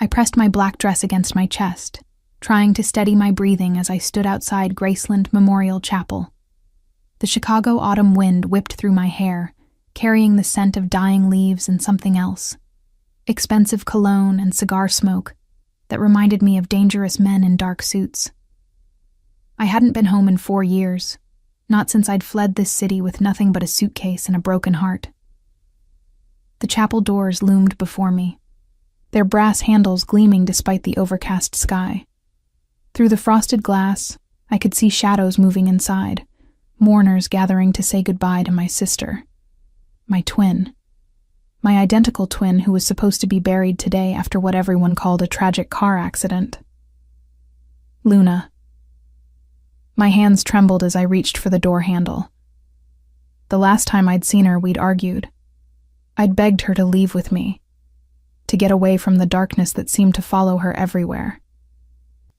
I pressed my black dress against my chest, trying to steady my breathing as I stood outside Graceland Memorial Chapel. The Chicago autumn wind whipped through my hair, carrying the scent of dying leaves and something else. Expensive cologne and cigar smoke that reminded me of dangerous men in dark suits. I hadn't been home in 4 years, not since I'd fled this city with nothing but a suitcase and a broken heart. The chapel doors loomed before me, their brass handles gleaming despite the overcast sky. Through the frosted glass, I could see shadows moving inside, mourners gathering to say goodbye to my sister, my twin, my identical twin who was supposed to be buried today after what everyone called a tragic car accident. Luna. My hands trembled as I reached for the door handle. The last time I'd seen her, we'd argued. I'd begged her to leave with me, to get away from the darkness that seemed to follow her everywhere.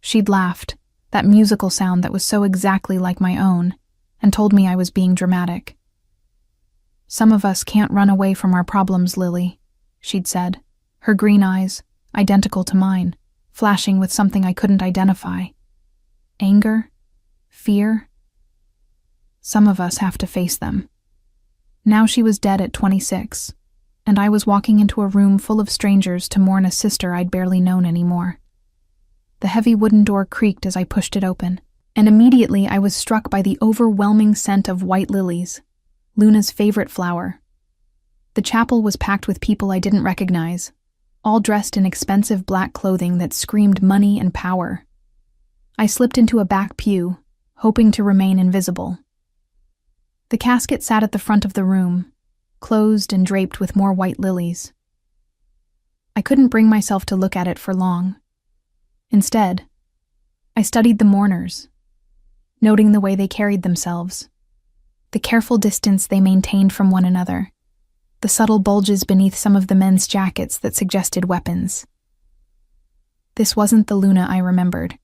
She'd laughed, that musical sound that was so exactly like my own, and told me I was being dramatic. "Some of us can't run away from our problems, Lily," she'd said, her green eyes, identical to mine, flashing with something I couldn't identify. Anger? Fear? Some of us have to face them. Now she was dead at 26, and I was walking into a room full of strangers to mourn a sister I'd barely known anymore. The heavy wooden door creaked as I pushed it open, and immediately I was struck by the overwhelming scent of white lilies, Luna's favorite flower. The chapel was packed with people I didn't recognize, all dressed in expensive black clothing that screamed money and power. I slipped into a back pew, hoping to remain invisible. The casket sat at the front of the room, closed and draped with more white lilies. I couldn't bring myself to look at it for long. Instead, I studied the mourners, noting the way they carried themselves, the careful distance they maintained from one another, the subtle bulges beneath some of the men's jackets that suggested weapons. This wasn't the Luna I remembered.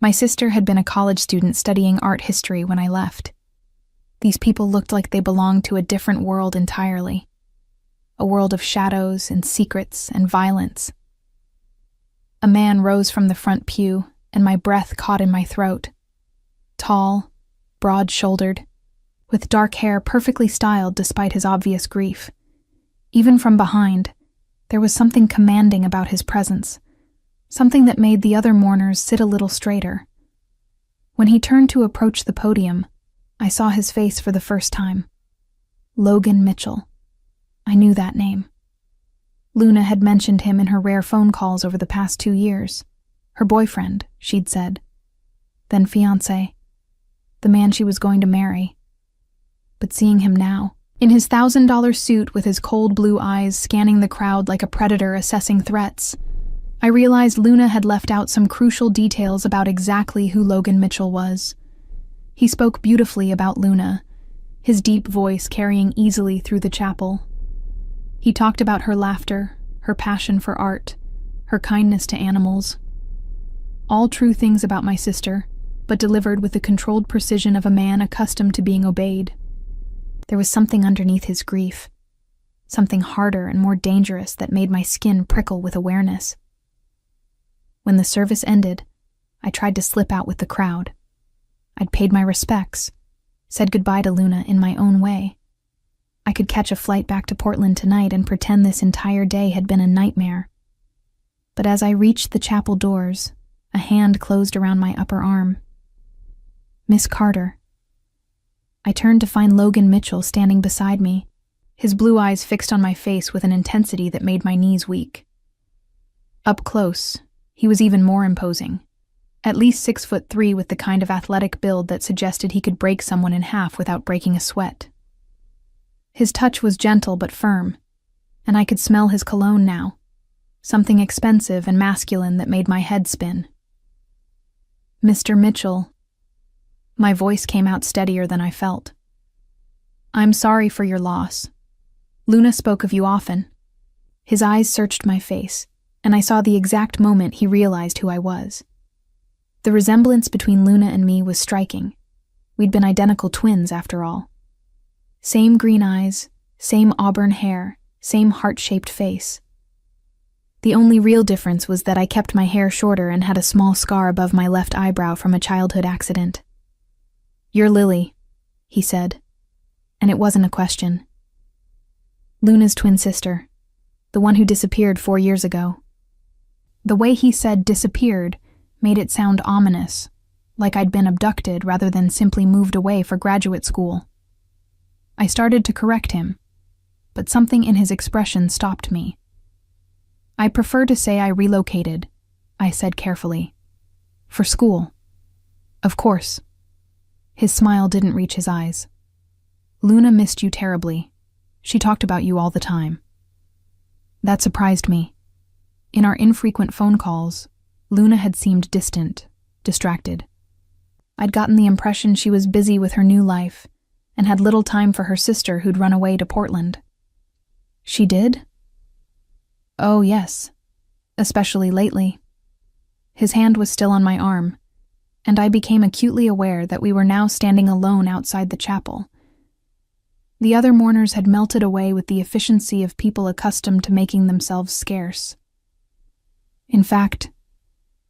My sister had been a college student studying art history when I left. These people looked like they belonged to a different world entirely, a world of shadows and secrets and violence. A man rose from the front pew, and my breath caught in my throat. Tall, broad-shouldered, with dark hair perfectly styled despite his obvious grief. Even from behind, there was something commanding about his presence, something that made the other mourners sit a little straighter. When he turned to approach the podium, I saw his face for the first time. Logan Mitchell. I knew that name. Luna had mentioned him in her rare phone calls over the past 2 years. Her boyfriend, she'd said. Then fiancé. The man she was going to marry. But seeing him now, in his $1,000 suit with his cold blue eyes scanning the crowd like a predator assessing threats, I realized Luna had left out some crucial details about exactly who Logan Mitchell was. He spoke beautifully about Luna, his deep voice carrying easily through the chapel. He talked about her laughter, her passion for art, her kindness to animals. All true things about my sister, but delivered with the controlled precision of a man accustomed to being obeyed. There was something underneath his grief, something harder and more dangerous that made my skin prickle with awareness. When the service ended, I tried to slip out with the crowd. I'd paid my respects, said goodbye to Luna in my own way. I could catch a flight back to Portland tonight and pretend this entire day had been a nightmare. But as I reached the chapel doors, a hand closed around my upper arm. Miss Carter. I turned to find Logan Mitchell standing beside me, his blue eyes fixed on my face with an intensity that made my knees weak. Up close, he was even more imposing. At least 6'3" with the kind of athletic build that suggested he could break someone in half without breaking a sweat. His touch was gentle but firm, and I could smell his cologne now, something expensive and masculine that made my head spin. Mr. Mitchell. My voice came out steadier than I felt. I'm sorry for your loss. Luna spoke of you often. His eyes searched my face, and I saw the exact moment he realized who I was. The resemblance between Luna and me was striking. We'd been identical twins, after all. Same green eyes, same auburn hair, same heart-shaped face. The only real difference was that I kept my hair shorter and had a small scar above my left eyebrow from a childhood accident. "You're Lily," he said, and it wasn't a question. "Luna's twin sister, the one who disappeared 4 years ago." The way he said disappeared made it sound ominous, like I'd been abducted rather than simply moved away for graduate school. I started to correct him, but something in his expression stopped me. "I prefer to say I relocated," I said carefully. "For school." "Of course." His smile didn't reach his eyes. "Luna missed you terribly. She talked about you all the time." That surprised me. In our infrequent phone calls, Luna had seemed distant, distracted. I'd gotten the impression she was busy with her new life and had little time for her sister who'd run away to Portland. "She did?" "Oh, yes, especially lately." His hand was still on my arm, and I became acutely aware that we were now standing alone outside the chapel. The other mourners had melted away with the efficiency of people accustomed to making themselves scarce. "In fact,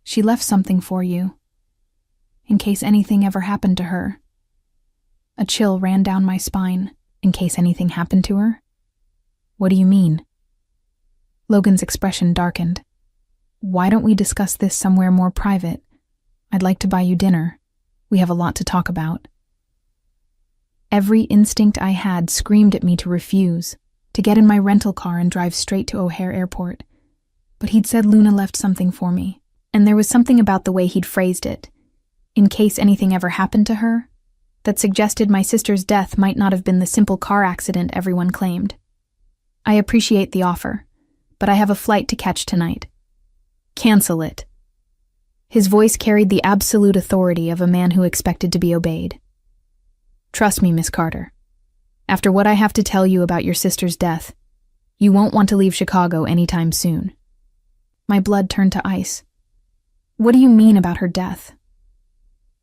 she left something for you, in case anything ever happened to her." A chill ran down my spine. "In case anything happened to her? What do you mean?" Logan's expression darkened. "Why don't we discuss this somewhere more private? I'd like to buy you dinner. We have a lot to talk about." Every instinct I had screamed at me to refuse, to get in my rental car and drive straight to O'Hare Airport. But he'd said Luna left something for me, and there was something about the way he'd phrased it, "in case anything ever happened to her," that suggested my sister's death might not have been the simple car accident everyone claimed. "I appreciate the offer, but I have a flight to catch tonight." "Cancel it." His voice carried the absolute authority of a man who expected to be obeyed. "Trust me, Miss Carter. After what I have to tell you about your sister's death, you won't want to leave Chicago anytime soon." My blood turned to ice. "What do you mean about her death?"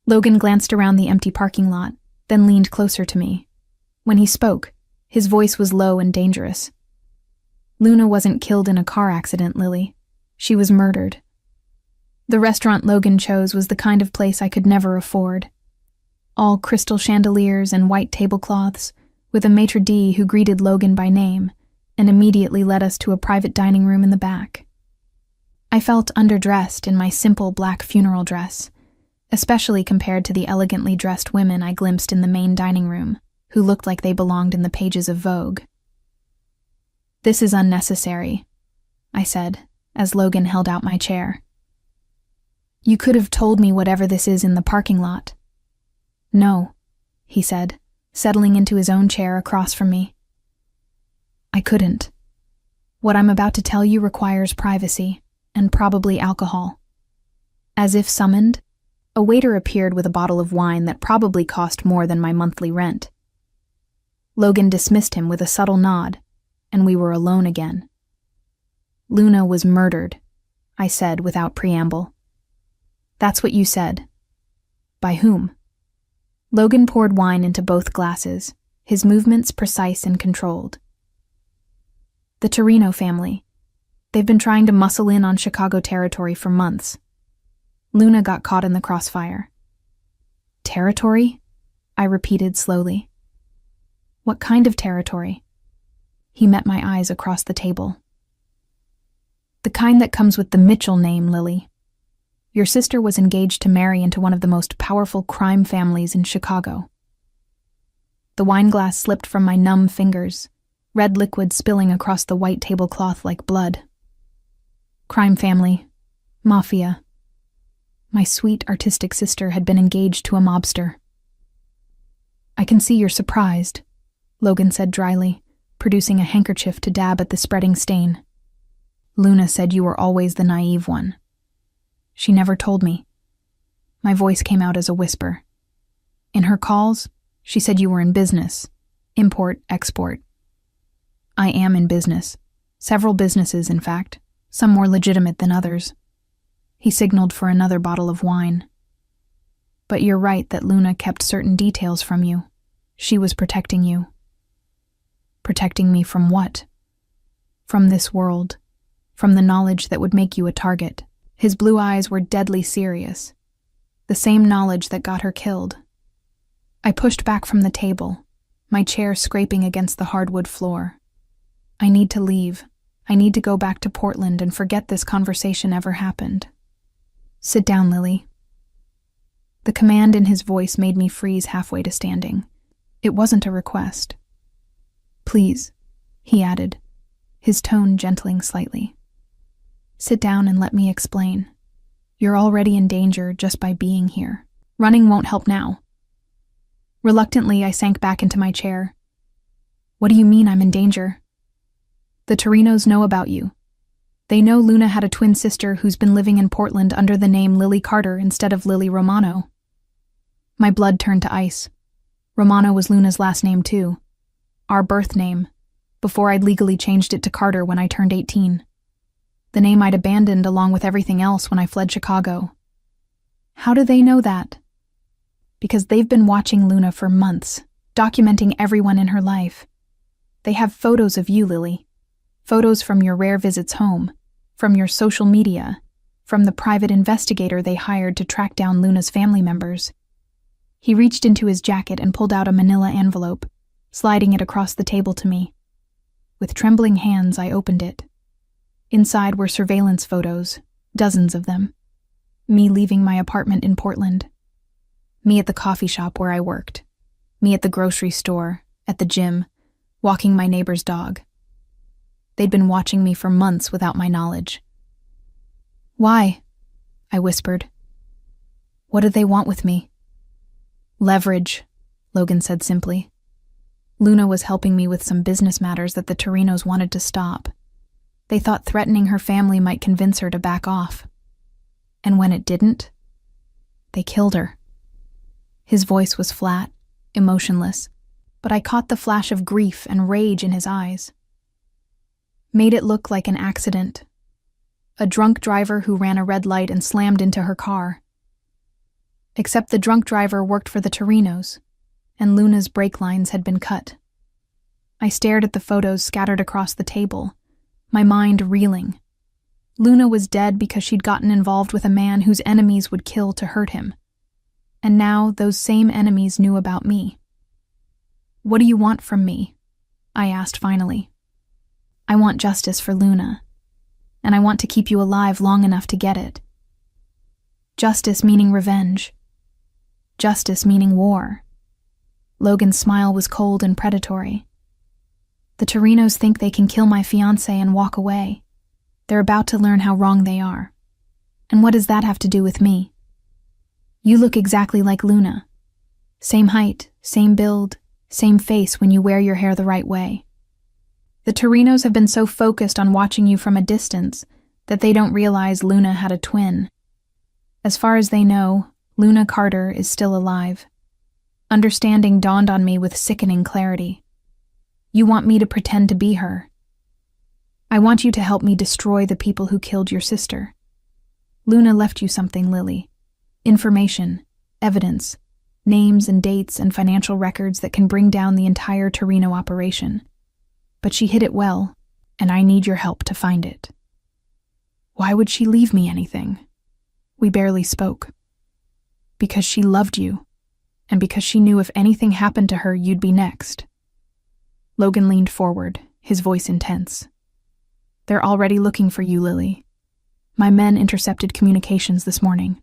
Logan glanced around the empty parking lot, then leaned closer to me. When he spoke, his voice was low and dangerous. "Luna wasn't killed in a car accident, Lily. She was murdered. The restaurant Logan chose was the kind of place I could never afford. All crystal chandeliers and white tablecloths, with a maitre d' who greeted Logan by name and immediately led us to a private dining room in the back. I felt underdressed in my simple black funeral dress, especially compared to the elegantly dressed women I glimpsed in the main dining room, who looked like they belonged in the pages of Vogue. "This is unnecessary," I said, as Logan held out my chair. "You could have told me whatever this is in the parking lot." "No," he said, settling into his own chair across from me. "I couldn't. What I'm about to tell you requires privacy, and probably alcohol." As if summoned, a waiter appeared with a bottle of wine that probably cost more than my monthly rent. Logan dismissed him with a subtle nod, and we were alone again. "Luna was murdered," I said without preamble. "That's what you said. By whom?" Logan poured wine into both glasses, his movements precise and controlled. "The Torino family. They've been trying to muscle in on Chicago territory for months. Luna got caught in the crossfire." "Territory?" I repeated slowly. "What kind of territory?" He met my eyes across the table. "The kind that comes with the Mitchell name, Lily. Your sister was engaged to marry into one of the most powerful crime families in Chicago." The wine glass slipped from my numb fingers, red liquid spilling across the white tablecloth like blood. Crime family. Mafia. My sweet artistic sister had been engaged to a mobster. "I can see you're surprised," Logan said dryly, producing a handkerchief to dab at the spreading stain. "Luna said you were always the naive one. She never told me." My voice came out as a whisper. "In her calls, she said you were in business. Import, export." "I am in business. Several businesses, in fact, some more legitimate than others." He signaled for another bottle of wine. "But you're right that Luna kept certain details from you. She was protecting you." "Protecting me from what?" "From this world. from the knowledge that would make you a target. His blue eyes were deadly serious, the same knowledge that got her killed. I pushed back from the table, my chair scraping against the hardwood floor. I need to leave. I need to go back to Portland and forget this conversation ever happened. Sit down, Lily. The command in his voice made me freeze halfway to standing. It wasn't a request. Please, he added, his tone gentling slightly. Sit down and let me explain. You're already in danger just by being here. Running won't help now. Reluctantly, I sank back into my chair. What do you mean I'm in danger? The Torinos know about you. They know Luna had a twin sister who's been living in Portland under the name Lily Carter instead of Lily Romano. My blood turned to ice. Romano was Luna's last name too. Our birth name, before I'd legally changed it to Carter when I turned 18. The name I'd abandoned along with everything else when I fled Chicago. How do they know that? Because they've been watching Luna for months, documenting everyone in her life. They have photos of you, Lily. Photos from your rare visits home, from your social media, from the private investigator they hired to track down Luna's family members. He reached into his jacket and pulled out a manila envelope, sliding it across the table to me. With trembling hands, I opened it. Inside were surveillance photos, dozens of them. Me leaving my apartment in Portland. Me at the coffee shop where I worked. Me at the grocery store, at the gym, walking my neighbor's dog. They'd been watching me for months without my knowledge. Why? I whispered. What do they want with me? Leverage, Logan said simply. Luna was helping me with some business matters that the Torinos wanted to stop. They thought threatening her family might convince her to back off. And when it didn't, they killed her. His voice was flat, emotionless, but I caught the flash of grief and rage in his eyes. Made it look like an accident. A drunk driver who ran a red light and slammed into her car. Except the drunk driver worked for the Torinos, and Luna's brake lines had been cut. I stared at the photos scattered across the table, my mind reeling. Luna was dead because she'd gotten involved with a man whose enemies would kill to hurt him. And now those same enemies knew about me. What do you want from me? I asked finally. I want justice for Luna, and I want to keep you alive long enough to get it. Justice meaning revenge. Justice meaning war. Logan's smile was cold and predatory. The Torinos think they can kill my fiancé and walk away. They're about to learn how wrong they are. And what does that have to do with me? You look exactly like Luna. Same height, same build, same face when you wear your hair the right way. The Torinos have been so focused on watching you from a distance that they don't realize Luna had a twin. As far as they know, Luna Carter is still alive. Understanding dawned on me with sickening clarity. You want me to pretend to be her. I want you to help me destroy the people who killed your sister. Luna left you something, Lily. Information, evidence, names and dates and financial records that can bring down the entire Torino operation. But she hid it well, and I need your help to find it. Why would she leave me anything? We barely spoke. Because she loved you, and because she knew if anything happened to her, you'd be next. Logan leaned forward, his voice intense. They're already looking for you, Lily. My men intercepted communications this morning.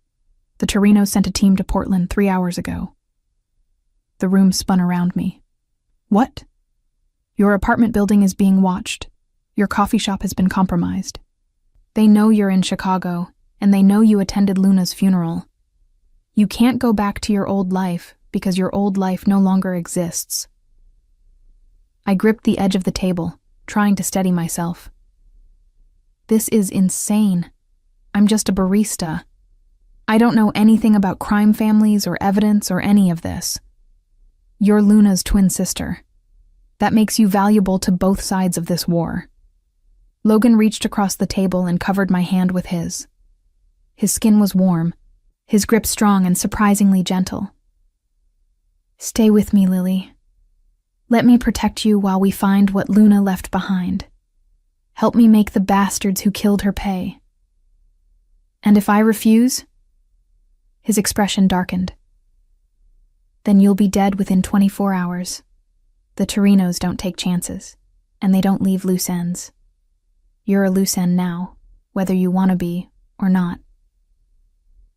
The Torinos sent a team to Portland 3 hours ago. The room spun around me. What? Your apartment building is being watched. Your coffee shop has been compromised. They know you're in Chicago, and they know you attended Luna's funeral. You can't go back to your old life because your old life no longer exists. I gripped the edge of the table, trying to steady myself. This is insane. I'm just a barista. I don't know anything about crime families or evidence or any of this. You're Luna's twin sister. That makes you valuable to both sides of this war. Logan reached across the table and covered my hand with his. His skin was warm, his grip strong and surprisingly gentle. Stay with me, Lily. Let me protect you while we find what Luna left behind. Help me make the bastards who killed her pay. And if I refuse? His expression darkened. Then you'll be dead within 24 hours. The Torinos don't take chances, and they don't leave loose ends. You're a loose end now, whether you want to be or not.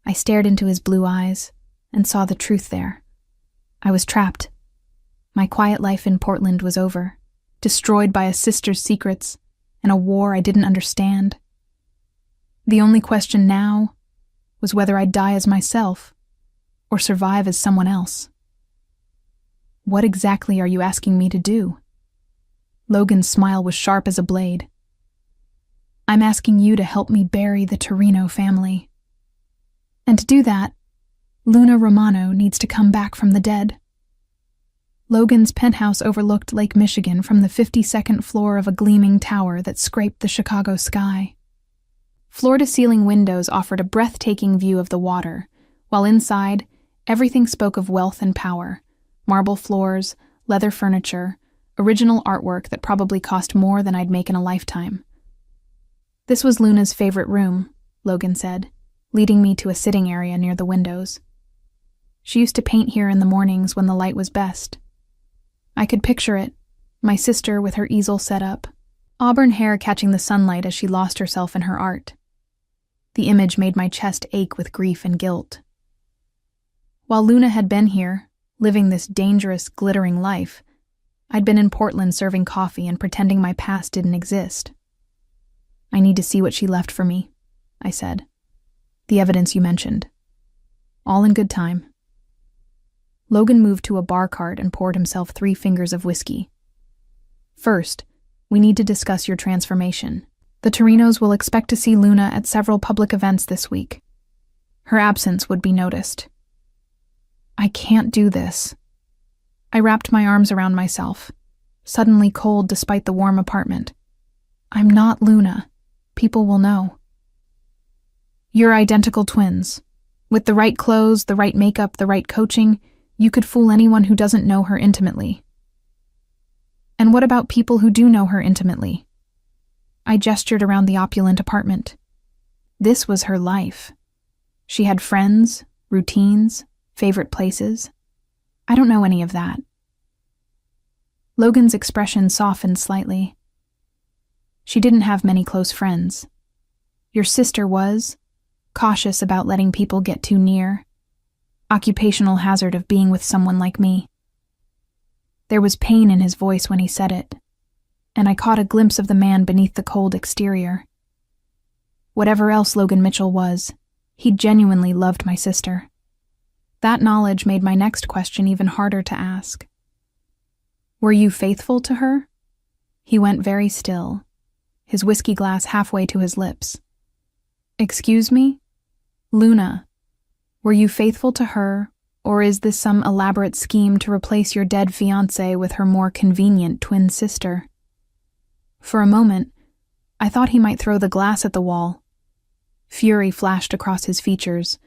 I stared into his blue eyes and saw the truth there. I was trapped. My quiet life in Portland was over, destroyed by a sister's secrets and a war I didn't understand. The only question now was whether I'd die as myself or survive as someone else. What exactly are you asking me to do? Logan's smile was sharp as a blade. I'm asking you to help me bury the Torino family. And to do that, Luna Romano needs to come back from the dead. Logan's penthouse overlooked Lake Michigan from the 52nd floor of a gleaming tower that scraped the Chicago sky. Floor-to-ceiling windows offered a breathtaking view of the water, while inside, everything spoke of wealth and power. Marble floors, leather furniture, original artwork that probably cost more than I'd make in a lifetime. This was Luna's favorite room, Logan said, leading me to a sitting area near the windows. She used to paint here in the mornings when the light was best. I could picture it, my sister with her easel set up, auburn hair catching the sunlight as she lost herself in her art. The image made my chest ache with grief and guilt. While Luna had been here, living this dangerous, glittering life, I'd been in Portland serving coffee and pretending my past didn't exist. I need to see what she left for me, I said. The evidence you mentioned. All in good time. Logan moved to a bar cart and poured himself 3 fingers of whiskey. First, we need to discuss your transformation. The Torinos will expect to see Luna at several public events this week. Her absence would be noticed. I can't do this. I wrapped my arms around myself, suddenly cold despite the warm apartment. I'm not Luna. People will know. You're identical twins. With the right clothes, the right makeup, the right coaching, you could fool anyone who doesn't know her intimately. And what about people who do know her intimately? I gestured around the opulent apartment. This was her life. She had friends, routines, favorite places. I don't know any of that. Logan's expression softened slightly. She didn't have many close friends. Your sister was, cautious about letting people get too near. Occupational hazard of being with someone like me. There was pain in his voice when he said it, and I caught a glimpse of the man beneath the cold exterior. Whatever else Logan Mitchell was, he genuinely loved my sister. That knowledge made my next question even harder to ask. Were you faithful to her? He went very still, his whiskey glass halfway to his lips. Excuse me? Luna, were you faithful to her, or is this some elaborate scheme to replace your dead fiancée with her more convenient twin sister? For a moment, I thought he might throw the glass at the wall. Fury flashed across his features,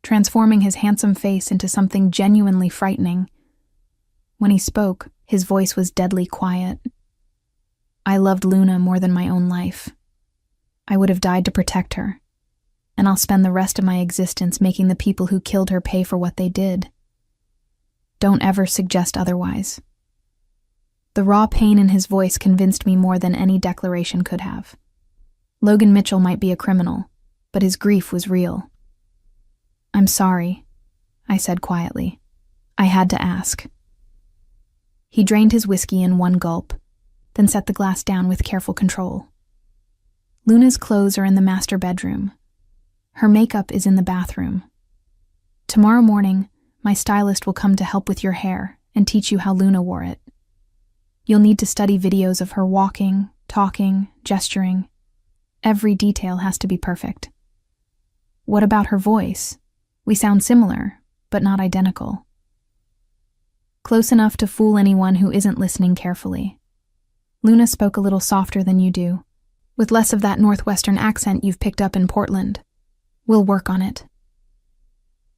transforming his handsome face into something genuinely frightening. When he spoke, his voice was deadly quiet. I loved Luna more than my own life. I would have died to protect her, and I'll spend the rest of my existence making the people who killed her pay for what they did. Don't ever suggest otherwise. The raw pain in his voice convinced me more than any declaration could have. Logan Mitchell might be a criminal, but his grief was real. I'm sorry, I said quietly. I had to ask. He drained his whiskey in one gulp, then set the glass down with careful control. Luna's clothes are in the master bedroom. Her makeup is in the bathroom. Tomorrow morning, my stylist will come to help with your hair and teach you how Luna wore it. You'll need to study videos of her walking, talking, gesturing. Every detail has to be perfect. What about her voice? We sound similar, but not identical. Close enough to fool anyone who isn't listening carefully. Luna spoke a little softer than you do, with less of that northwestern accent you've picked up in Portland. We'll work on it.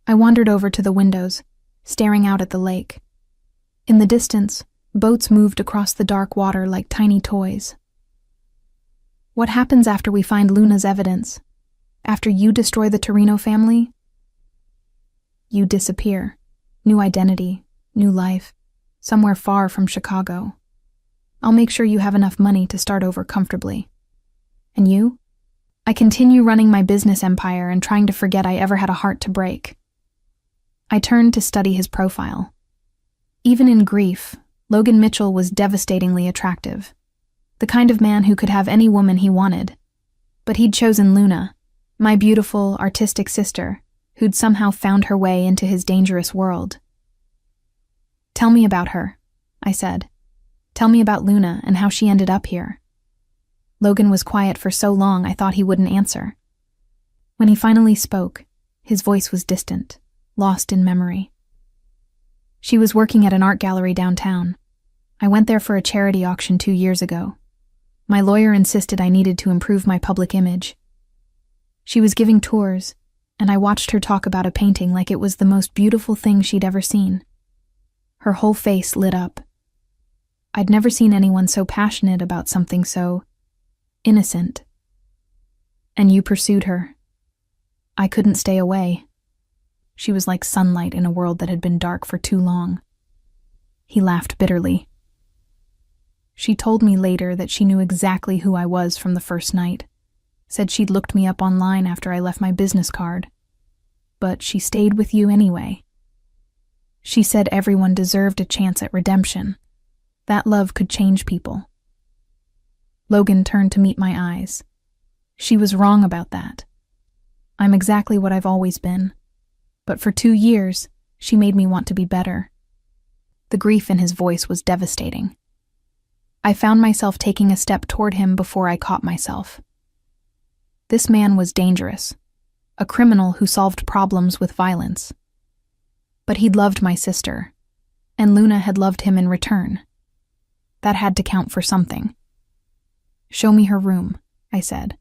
I wandered over to the windows, staring out at the lake. In the distance, boats moved across the dark water like tiny toys. What happens after we find Luna's evidence? After you destroy the Torino family? You disappear. New identity, new life, somewhere far from Chicago. I'll make sure you have enough money to start over comfortably. And you? I continue running my business empire and trying to forget I ever had a heart to break. I turned to study his profile. Even in grief, Logan Mitchell was devastatingly attractive. The kind of man who could have any woman he wanted. But he'd chosen Luna, my beautiful, artistic sister, who'd somehow found her way into his dangerous world. Tell me about her, I said. Tell me about Luna and how she ended up here. Logan was quiet for so long I thought he wouldn't answer. When he finally spoke, his voice was distant, lost in memory. She was working at an art gallery downtown. I went there for a charity auction 2 years ago. My lawyer insisted I needed to improve my public image. She was giving tours, and I watched her talk about a painting like it was the most beautiful thing she'd ever seen. Her whole face lit up. I'd never seen anyone so passionate about something so innocent. And you pursued her. I couldn't stay away. She was like sunlight in a world that had been dark for too long. He laughed bitterly. She told me later that she knew exactly who I was from the first night. Said she'd looked me up online after I left my business card. But she stayed with you anyway. She said everyone deserved a chance at redemption. That love could change people. Logan turned to meet my eyes. She was wrong about that. I'm exactly what I've always been. But for 2 years, she made me want to be better. The grief in his voice was devastating. I found myself taking a step toward him before I caught myself. This man was dangerous, a criminal who solved problems with violence. But he'd loved my sister, and Luna had loved him in return. That had to count for something. Show me her room, I said.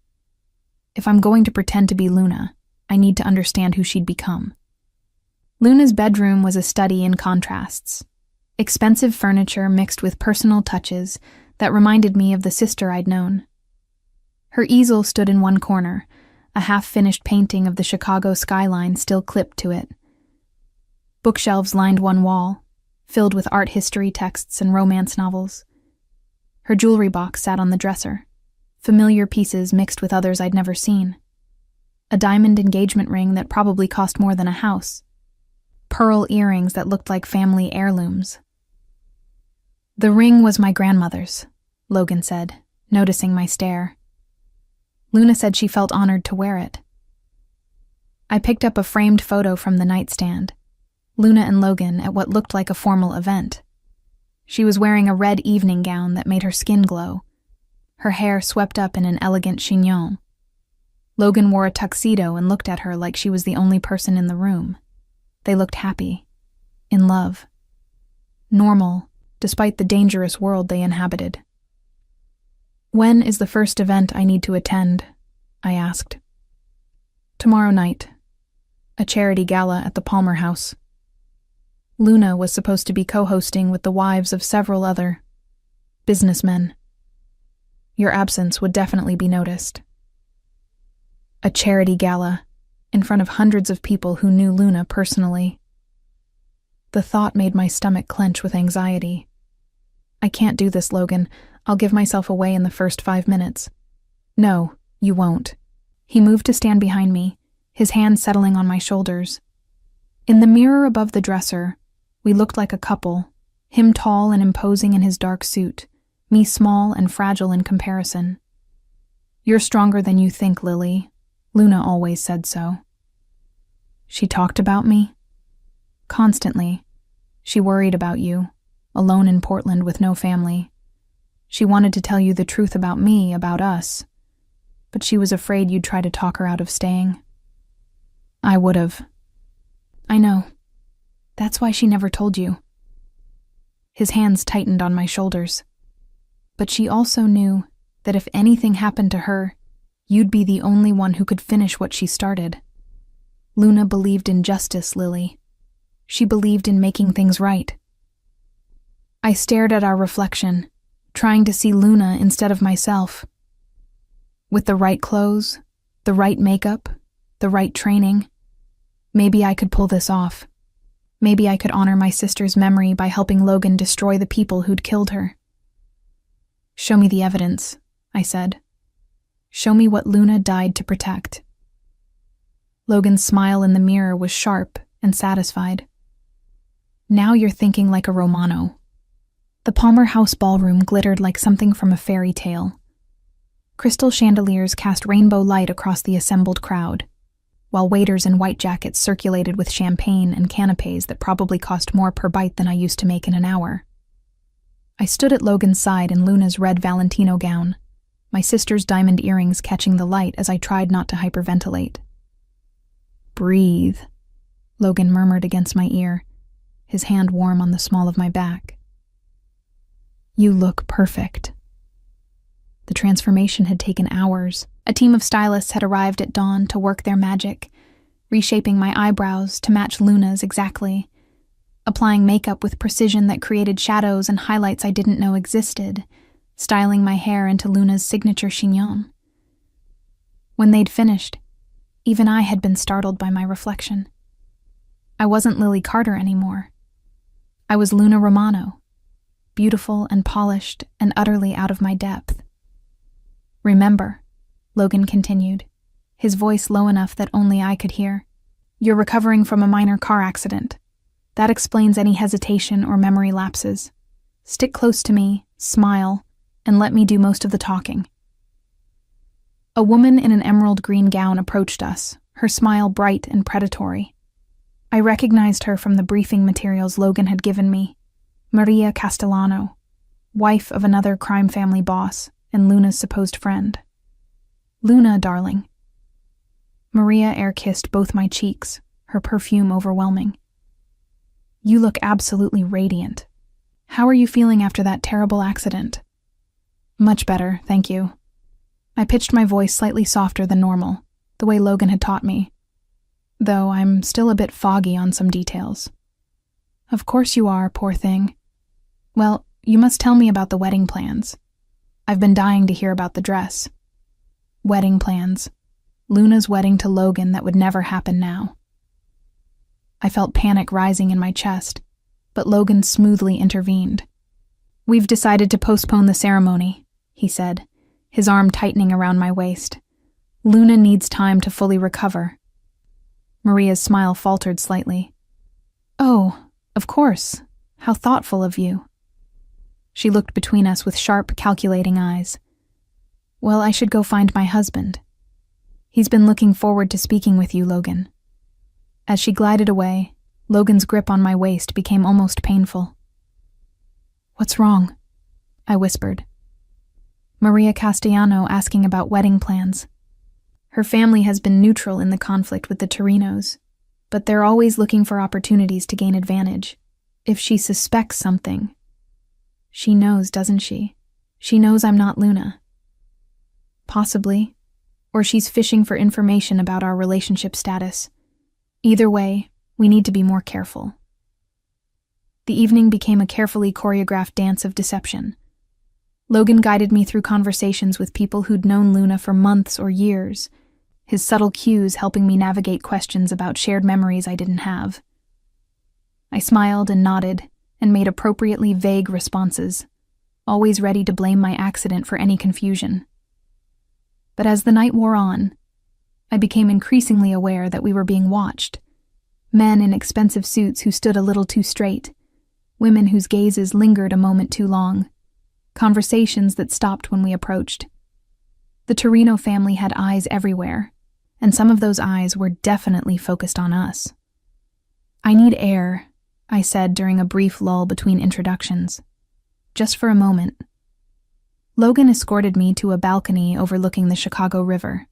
If I'm going to pretend to be Luna, I need to understand who she'd become. Luna's bedroom was a study in contrasts. Expensive furniture mixed with personal touches that reminded me of the sister I'd known. Her easel stood in one corner, a half-finished painting of the Chicago skyline still clipped to it. Bookshelves lined one wall, filled with art history texts and romance novels. Her jewelry box sat on the dresser, familiar pieces mixed with others I'd never seen. A diamond engagement ring that probably cost more than a house. Pearl earrings that looked like family heirlooms. The ring was my grandmother's, Logan said, noticing my stare. Luna said she felt honored to wear it. I picked up a framed photo from the nightstand. Luna and Logan at what looked like a formal event. She was wearing a red evening gown that made her skin glow, her hair swept up in an elegant chignon. Logan wore a tuxedo and looked at her like she was the only person in the room. They looked happy, in love, normal, despite the dangerous world they inhabited. When is the first event I need to attend? I asked. Tomorrow night. A charity gala at the Palmer House. Luna was supposed to be co-hosting with the wives of several other businessmen. Your absence would definitely be noticed. A charity gala, in front of hundreds of people who knew Luna personally. The thought made my stomach clench with anxiety. I can't do this, Logan. I'll give myself away in the first 5 minutes. No, you won't. He moved to stand behind me, his hand settling on my shoulders. In the mirror above the dresser, we looked like a couple, him tall and imposing in his dark suit, me small and fragile in comparison. You're stronger than you think, Lily. Luna always said so. She talked about me? Constantly. She worried about you, alone in Portland with no family. She wanted to tell you the truth about me, about us, but she was afraid you'd try to talk her out of staying. I would've. I know. That's why she never told you. His hands tightened on my shoulders. But she also knew that if anything happened to her, you'd be the only one who could finish what she started. Luna believed in justice, Lily. She believed in making things right. I stared at our reflection, trying to see Luna instead of myself. With the right clothes, the right makeup, the right training, maybe I could pull this off. Maybe I could honor my sister's memory by helping Logan destroy the people who'd killed her. Show me the evidence, I said. Show me what Luna died to protect. Logan's smile in the mirror was sharp and satisfied. Now you're thinking like a Romano. The Palmer House ballroom glittered like something from a fairy tale. Crystal chandeliers cast rainbow light across the assembled crowd, while waiters in white jackets circulated with champagne and canapes that probably cost more per bite than I used to make in an hour. I stood at Logan's side in Luna's red Valentino gown, my sister's diamond earrings catching the light as I tried not to hyperventilate. Breathe, Logan murmured against my ear, his hand warm on the small of my back. You look perfect. The transformation had taken hours. A team of stylists had arrived at dawn to work their magic, reshaping my eyebrows to match Luna's exactly, applying makeup with precision that created shadows and highlights I didn't know existed, styling my hair into Luna's signature chignon. When they'd finished, even I had been startled by my reflection. I wasn't Lily Carter anymore. I was Luna Romano, beautiful and polished and utterly out of my depth. Remember, Logan continued, his voice low enough that only I could hear, you're recovering from a minor car accident. That explains any hesitation or memory lapses. Stick close to me, smile, and let me do most of the talking. A woman in an emerald green gown approached us, her smile bright and predatory. I recognized her from the briefing materials Logan had given me. Maria Castellano, wife of another crime family boss and Luna's supposed friend. Luna, darling. Maria air-kissed both my cheeks, her perfume overwhelming. You look absolutely radiant. How are you feeling after that terrible accident? Much better, thank you. I pitched my voice slightly softer than normal, the way Logan had taught me, though I'm still a bit foggy on some details. Of course you are, poor thing. Well, you must tell me about the wedding plans. I've been dying to hear about the dress. Wedding plans. Luna's wedding to Logan that would never happen now. I felt panic rising in my chest, but Logan smoothly intervened. We've decided to postpone the ceremony, he said, his arm tightening around my waist. Luna needs time to fully recover. Maria's smile faltered slightly. Oh, of course. How thoughtful of you. She looked between us with sharp, calculating eyes. Well, I should go find my husband. He's been looking forward to speaking with you, Logan. As she glided away, Logan's grip on my waist became almost painful. What's wrong? I whispered. Maria Castellano asking about wedding plans. Her family has been neutral in the conflict with the Torinos, but they're always looking for opportunities to gain advantage. If she suspects something, she knows, doesn't she? She knows I'm not Luna. Possibly. Or she's fishing for information about our relationship status. Either way, we need to be more careful. The evening became a carefully choreographed dance of deception. Logan guided me through conversations with people who'd known Luna for months or years, his subtle cues helping me navigate questions about shared memories I didn't have. I smiled and nodded, and made appropriately vague responses, always ready to blame my accident for any confusion. But as the night wore on, I became increasingly aware that we were being watched. Men in expensive suits who stood a little too straight, women whose gazes lingered a moment too long, conversations that stopped when we approached. The Torino family had eyes everywhere, and some of those eyes were definitely focused on us. I need air, I said during a brief lull between introductions. Just for a moment. Logan escorted me to a balcony overlooking the Chicago River.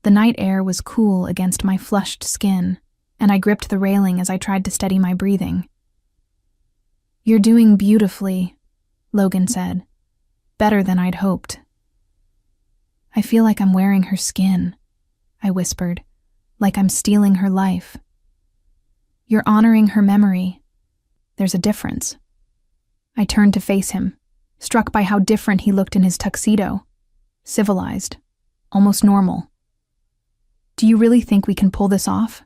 The night air was cool against my flushed skin, and I gripped the railing as I tried to steady my breathing. You're doing beautifully, Logan said. Better than I'd hoped. I feel like I'm wearing her skin, I whispered, like I'm stealing her life. You're honoring her memory. There's a difference. I turned to face him, struck by how different he looked in his tuxedo. Civilized, almost normal. Do you really think we can pull this off?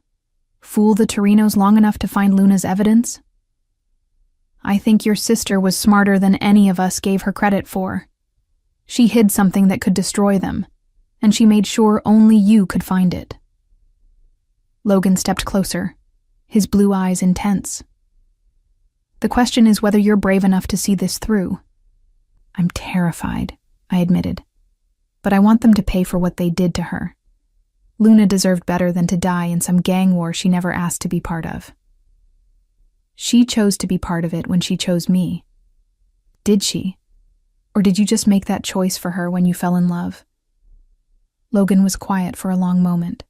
Fool the Torinos long enough to find Luna's evidence? I think your sister was smarter than any of us gave her credit for. She hid something that could destroy them, and she made sure only you could find it. Logan stepped closer, his blue eyes intense. The question is whether you're brave enough to see this through. I'm terrified, I admitted, but I want them to pay for what they did to her. Luna deserved better than to die in some gang war she never asked to be part of. She chose to be part of it when she chose me. Did she? Or did you just make that choice for her when you fell in love? Logan was quiet for a long moment.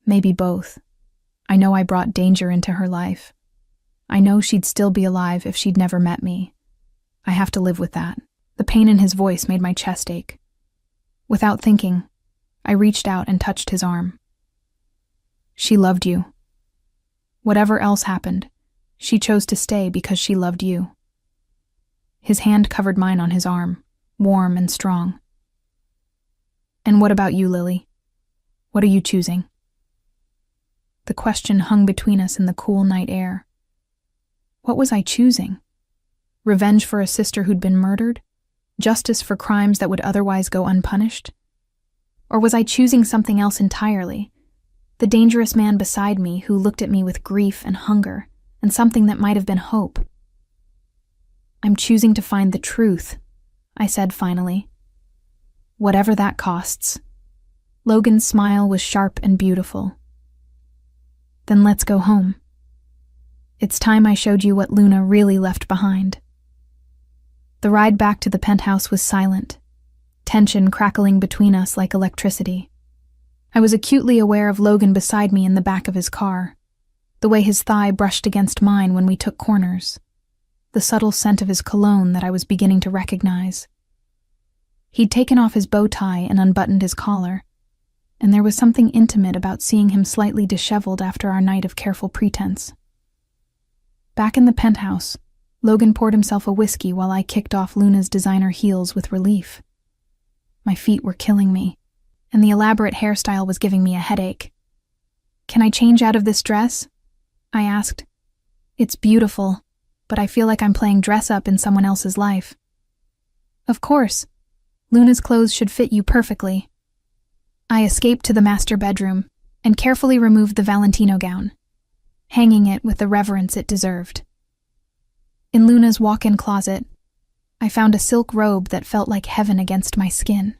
Maybe both. I know I brought danger into her life. I know she'd still be alive if she'd never met me. I have to live with that. The pain in his voice made my chest ache. Without thinking, I reached out and touched his arm. She loved you. Whatever else happened, she chose to stay because she loved you. His hand covered mine on his arm, warm and strong. And what about you, Lily? What are you choosing? The question hung between us in the cool night air. What was I choosing? Revenge for a sister who'd been murdered? Justice for crimes that would otherwise go unpunished? Or was I choosing something else entirely? The dangerous man beside me who looked at me with grief and hunger, and something that might have been hope. I'm choosing to find the truth, I said finally. Whatever that costs. Logan's smile was sharp and beautiful. Then let's go home. It's time I showed you what Luna really left behind. The ride back to the penthouse was silent, tension crackling between us like electricity. I was acutely aware of Logan beside me in the back of his car, the way his thigh brushed against mine when we took corners, the subtle scent of his cologne that I was beginning to recognize. He'd taken off his bow tie and unbuttoned his collar, and there was something intimate about seeing him slightly disheveled after our night of careful pretense. Back in the penthouse, Logan poured himself a whiskey while I kicked off Luna's designer heels with relief. My feet were killing me, and the elaborate hairstyle was giving me a headache. Can I change out of this dress? I asked. It's beautiful, but I feel like I'm playing dress-up in someone else's life. Of course. Luna's clothes should fit you perfectly. I escaped to the master bedroom and carefully removed the Valentino gown, hanging it with the reverence it deserved. In Luna's walk-in closet, I found a silk robe that felt like heaven against my skin.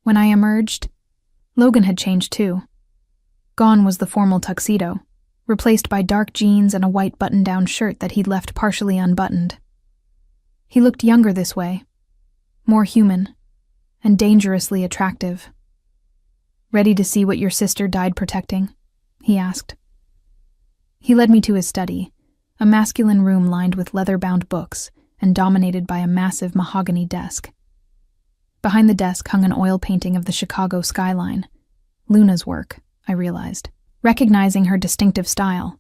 When I emerged, Logan had changed too. Gone was the formal tuxedo, replaced by dark jeans and a white button-down shirt that he'd left partially unbuttoned. He looked younger this way, more human, and dangerously attractive. Ready to see what your sister died protecting? He asked. He led me to his study, a masculine room lined with leather-bound books and dominated by a massive mahogany desk. Behind the desk hung an oil painting of the Chicago skyline. Luna's work, I realized, recognizing her distinctive style.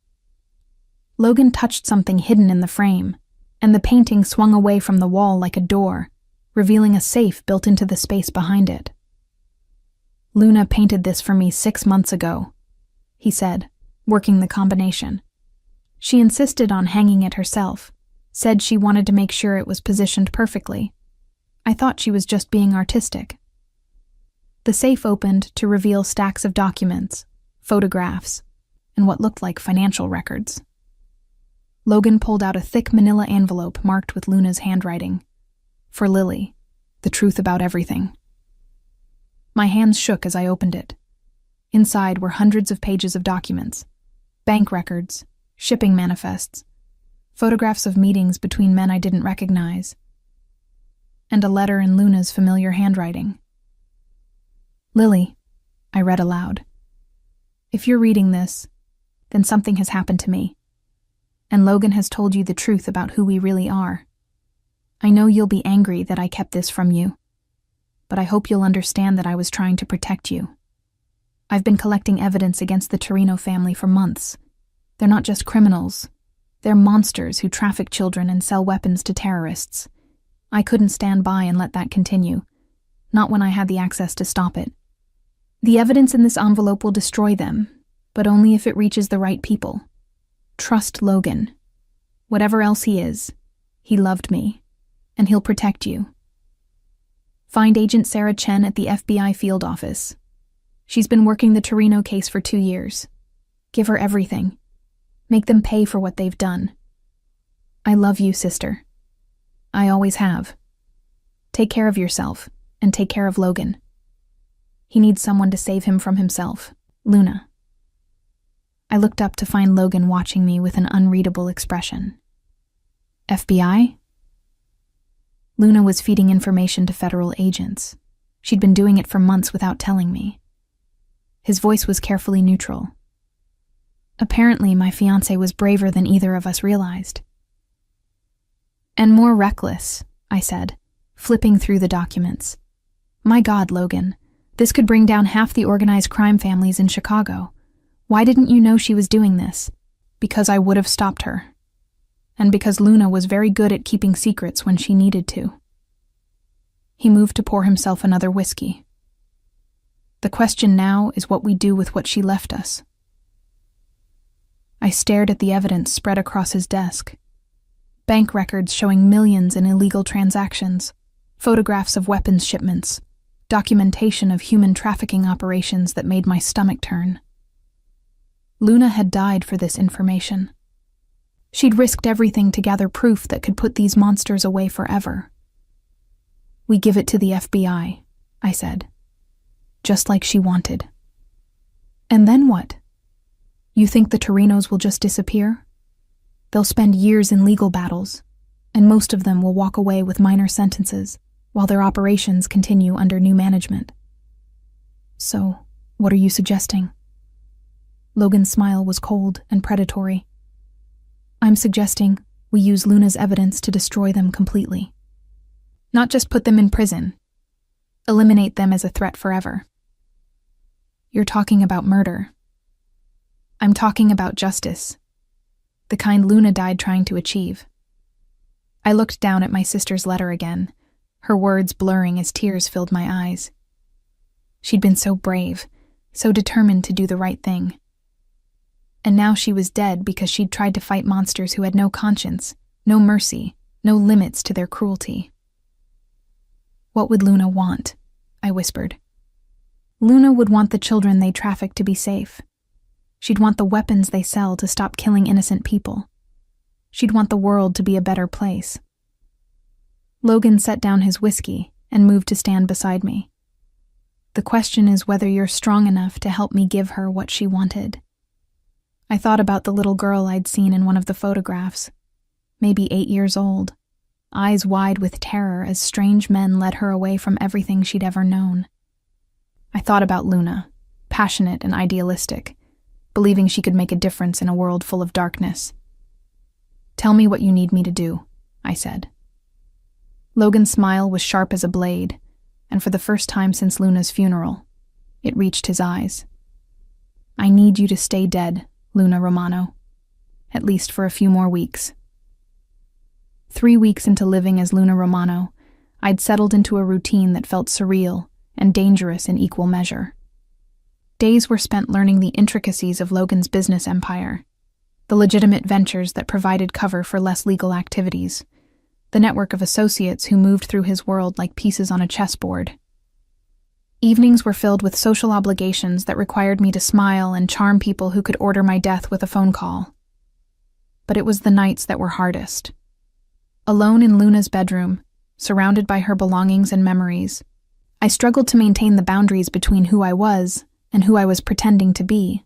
Logan touched something hidden in the frame, and the painting swung away from the wall like a door, revealing a safe built into the space behind it. Luna painted this for me 6 months ago, he said, working the combination. She insisted on hanging it herself, said she wanted to make sure it was positioned perfectly. I thought she was just being artistic. The safe opened to reveal stacks of documents, photographs, and what looked like financial records. Logan pulled out a thick manila envelope marked with Luna's handwriting. For Lily, the truth about everything. My hands shook as I opened it. Inside were hundreds of pages of documents, bank records, shipping manifests, photographs of meetings between men I didn't recognize, and a letter in Luna's familiar handwriting. Lily, I read aloud. If you're reading this, then something has happened to me, and Logan has told you the truth about who we really are. I know you'll be angry that I kept this from you, but I hope you'll understand that I was trying to protect you. I've been collecting evidence against the Torino family for months. They're not just criminals. They're monsters who traffic children and sell weapons to terrorists. I couldn't stand by and let that continue. not when I had the access to stop it. The evidence in this envelope will destroy them, but only if it reaches the right people. Trust Logan. Whatever else he is, he loved me, and he'll protect you. Find Agent Sarah Chen at the FBI field office. She's been working the Torino case for 2 years. Give her everything. Make them pay for what they've done. I love you, sister. I always have. Take care of yourself, and take care of Logan. He needs someone to save him from himself. Luna. I looked up to find Logan watching me with an unreadable expression. FBI? Luna was feeding information to federal agents. She'd been doing it for months without telling me. His voice was carefully neutral. Apparently, my fiancé was braver than either of us realized. And more reckless, I said, flipping through the documents. My God, Logan, this could bring down half the organized crime families in Chicago. Why didn't you know she was doing this? Because I would have stopped her. And because Luna was very good at keeping secrets when she needed to. He moved to pour himself another whiskey. The question now is what we do with what she left us. I stared at the evidence spread across his desk. Bank records showing millions in illegal transactions, photographs of weapons shipments, documentation of human trafficking operations that made my stomach turn. Luna had died for this information. She'd risked everything to gather proof that could put these monsters away forever. We give it to the FBI, I said, just like she wanted. And then what? You think the Torinos will just disappear? They'll spend years in legal battles, and most of them will walk away with minor sentences, while their operations continue under new management. So, what are you suggesting? Logan's smile was cold and predatory. I'm suggesting we use Luna's evidence to destroy them completely. Not just put them in prison. Eliminate them as a threat forever. You're talking about murder. I'm talking about justice. The kind Luna died trying to achieve. I looked down at my sister's letter again, her words blurring as tears filled my eyes. She'd been so brave, so determined to do the right thing. And now she was dead because she'd tried to fight monsters who had no conscience, no mercy, no limits to their cruelty. What would Luna want? I whispered. Luna would want the children they traffic to be safe. She'd want the weapons they sell to stop killing innocent people. She'd want the world to be a better place. Logan set down his whiskey and moved to stand beside me. The question is whether you're strong enough to help me give her what she wanted. I thought about the little girl I'd seen in one of the photographs, maybe 8 years old, eyes wide with terror as strange men led her away from everything she'd ever known. I thought about Luna, passionate and idealistic, believing she could make a difference in a world full of darkness. Tell me what you need me to do, I said. Logan's smile was sharp as a blade, and for the first time since Luna's funeral, it reached his eyes. I need you to stay dead, Luna Romano, at least for a few more weeks. 3 weeks into living as Luna Romano, I'd settled into a routine that felt surreal and dangerous in equal measure. Days were spent learning the intricacies of Logan's business empire, the legitimate ventures that provided cover for less legal activities, the network of associates who moved through his world like pieces on a chessboard. Evenings were filled with social obligations that required me to smile and charm people who could order my death with a phone call. But it was the nights that were hardest. Alone in Luna's bedroom, surrounded by her belongings and memories, I struggled to maintain the boundaries between who I was and who I was pretending to be.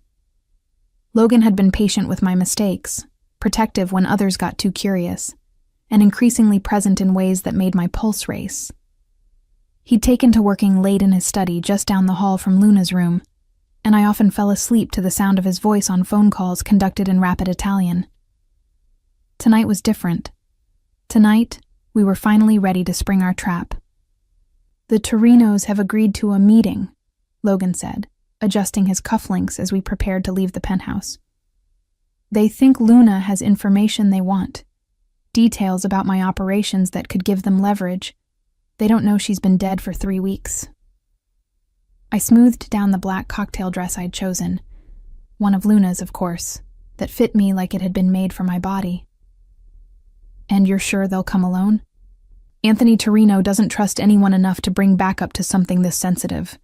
Logan had been patient with my mistakes, protective when others got too curious, and increasingly present in ways that made my pulse race. He'd taken to working late in his study just down the hall from Luna's room, and I often fell asleep to the sound of his voice on phone calls conducted in rapid Italian. Tonight was different. Tonight, we were finally ready to spring our trap. The Torinos have agreed to a meeting, Logan said, adjusting his cufflinks as we prepared to leave the penthouse. They think Luna has information they want, details about my operations that could give them leverage, They don't know she's been dead for 3 weeks. I smoothed down the black cocktail dress I'd chosen, one of Luna's, of course, that fit me like it had been made for my body. And you're sure they'll come alone? Anthony Torino doesn't trust anyone enough to bring backup to something this sensitive.